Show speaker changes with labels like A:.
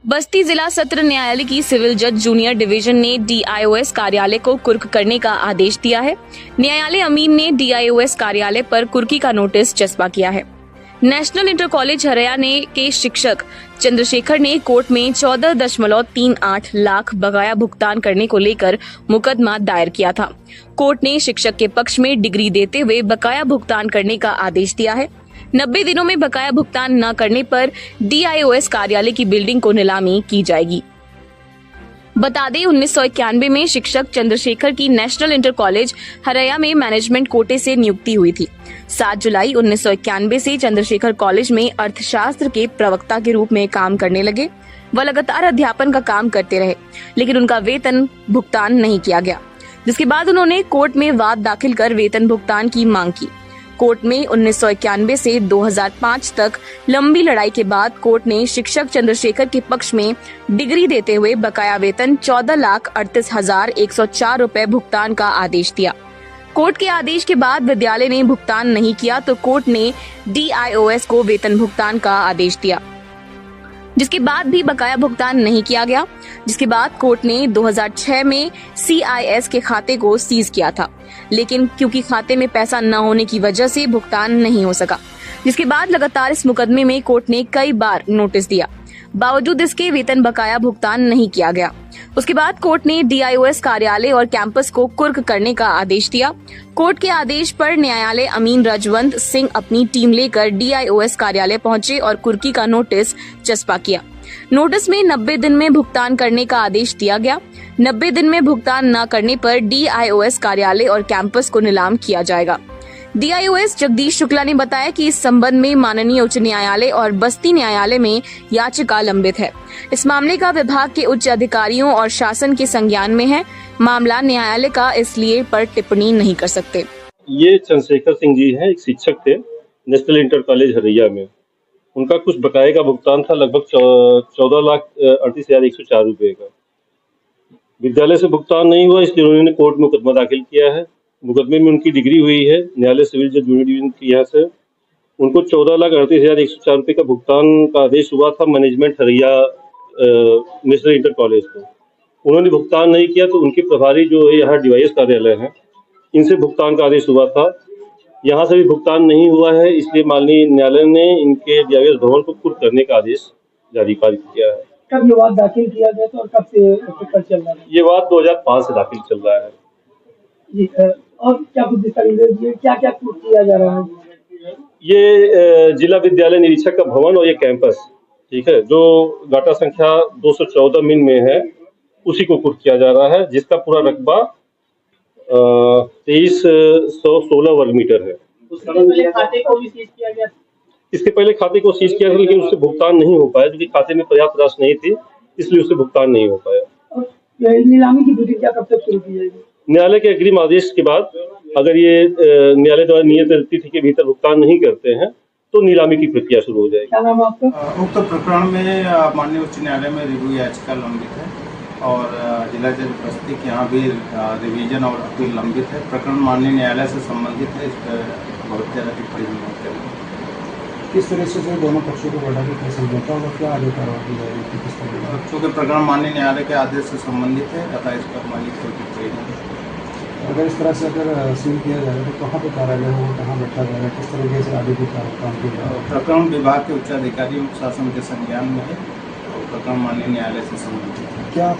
A: बस्ती जिला सत्र न्यायालय की सिविल जज जूनियर डिवीजन ने डीआईओएस कार्यालय को कुर्क करने का आदेश दिया है। न्यायालय अमीन ने डीआईओएस कार्यालय पर कुर्की का नोटिस चस्पा किया है। नेशनल इंटर कॉलेज हरैया ने के शिक्षक चंद्रशेखर ने कोर्ट में 14.38 लाख बकाया भुगतान करने को लेकर मुकदमा दायर किया था। कोर्ट ने शिक्षक के पक्ष में डिग्री देते हुए बकाया भुगतान करने का आदेश दिया है। 90 दिनों में बकाया भुगतान न करने पर डीआईओएस कार्यालय की बिल्डिंग को नीलामी की जाएगी। बता दें 1991 में शिक्षक चंद्रशेखर की नेशनल इंटर कॉलेज हरैया में मैनेजमेंट कोटे से नियुक्ति हुई थी। 7 जुलाई 1991 से चंद्रशेखर कॉलेज में अर्थशास्त्र के प्रवक्ता के रूप में काम करने लगे। वह लगातार अध्यापन का काम करते रहे, लेकिन उनका वेतन भुगतान नहीं किया गया, जिसके बाद उन्होंने कोर्ट में वाद दाखिल कर वेतन भुगतान की मांग की। कोर्ट में 1991 से 2005 तक लंबी लड़ाई के बाद कोर्ट ने शिक्षक चंद्रशेखर के पक्ष में डिग्री देते हुए बकाया वेतन 14,38,104 रुपए भुगतान का आदेश दिया। कोर्ट के आदेश के बाद विद्यालय ने भुगतान नहीं किया तो कोर्ट ने डीआईओएस को वेतन भुगतान का आदेश दिया, जिसके बाद भी बकाया भुगतान नहीं किया गया। जिसके बाद कोर्ट ने 2006 में सीआईएस के खाते को सीज किया था, लेकिन क्योंकि खाते में पैसा न होने की वजह से भुगतान नहीं हो सका। जिसके बाद लगातार इस मुकदमे में कोर्ट ने कई बार नोटिस दिया, बावजूद इसके वेतन बकाया भुगतान नहीं किया गया। उसके बाद कोर्ट ने डीआईओएस कार्यालय और कैंपस को कुर्क करने का आदेश दिया। कोर्ट के आदेश पर न्यायालय अमीन राजवंत सिंह अपनी टीम लेकर डीआईओएस कार्यालय पहुंचे और कुर्की का नोटिस चस्पा किया। नोटिस में 90 दिन में भुगतान करने का आदेश दिया गया। 90 दिन में भुगतान न करने पर डीआईओएस कार्यालय और कैंपस को नीलाम किया जाएगा। डीआईओएस जगदीश शुक्ला ने बताया कि इस संबंध में माननीय उच्च न्यायालय और बस्ती न्यायालय में याचिका लंबित है। इस मामले का विभाग के उच्च अधिकारियों और शासन के संज्ञान में है। मामला न्यायालय का इसलिए पर टिप्पणी नहीं कर सकते।
B: ये चंद्रशेखर सिंह जी हैं, एक शिक्षक थे नेशनल इंटर कॉलेज हरैया में। उनका कुछ बकाये का भुगतान था, लगभग 14,38,104 रुपए का। विद्यालय से भुगतान नहीं हुआ, इसलिए उन्होंने कोर्ट में मुकदमा दाखिल किया है। मुकदमे में उनकी डिग्री हुई है न्यायालय सिविल जज जूनियर डिवीजन की। यहाँ से उनको 14,38,104 रुपये का भुगतान का आदेश हुआ था management Haraiya national inter college को। उन्होंने भुगतान नहीं किया तो उनके प्रभारी जो है यहाँ डीआईओएस कार्यालय है, इनसे भुगतान का आदेश हुआ था। यहाँ से भी भुगतान नहीं हुआ है, इसलिए माननीय न्यायालय ने इनके डीआईओएस भवन को कुर्क करने का आदेश जारी किया है।
C: कब ये वाद दाखिल किया गया था और कब से चल रहा है?
B: ये वाद 2005 से दाखिल चल रहा है
C: जी। और क्या कुछ क्या क्या किया जा रहा है?
B: ये जिला विद्यालय निरीक्षक का भवन और ये कैंपस, ठीक है, जो गाटा संख्या 214 मिन में है, उसी को कुर्क किया जा रहा है, जिसका पूरा रकबा 2316 वर्ग मीटर है।
C: खाते को भी सीज किया गया?
B: इसके पहले खाते को सीज किया था, लेकिन उससे भुगतान नहीं हो पाया, क्योंकि खाते में पर्याप्त राशि नहीं थी, इसलिए उससे भुगतान नहीं हो पाया।
C: नीलामी की प्रक्रिया कब तक शुरू की जाएगी?
B: न्यायालय के अग्रिम आदेश के बाद अगर ये न्यायालय द्वारा नियत तिथि के भीतर भुगतान नहीं करते हैं तो नीलामी की प्रक्रिया शुरू हो जाएगी।
C: क्या नाम है आपका?
D: उक्त प्रकरण में माननीय उच्च न्यायालय में रिव्यू याचिका लंबित है और जिला जज बस्ती के यहाँ भी रिवीजन और अपील लंबित है। प्रकरण माननीय न्यायालय से संबंधित है, इस पर बहुत ज़्यादा टिप्पणी नहीं करेंगे।
C: किस तरह से दोनों पक्षों को बढ़ा के समझौता होगा, क्या आगे कार्रवाई की जाएगी?
D: बच्चों के प्रकरण माननीय न्यायालय के आदेश से संबंधित है, अतः इस पर हमारी कोई टिप्पणी नहीं।
C: अगर इस तरह से सील किया जाएगा तो कहाँ पे कार्यालय होगा, कहाँ बैठा जाएगा, किस तरीके से आगे भी काम किया जाएगा?
D: प्रकरण विभाग के उच्चाधिकारी शासन के संज्ञान में है और प्रकरण माननीय न्यायालय से संबंधित है।
C: क्या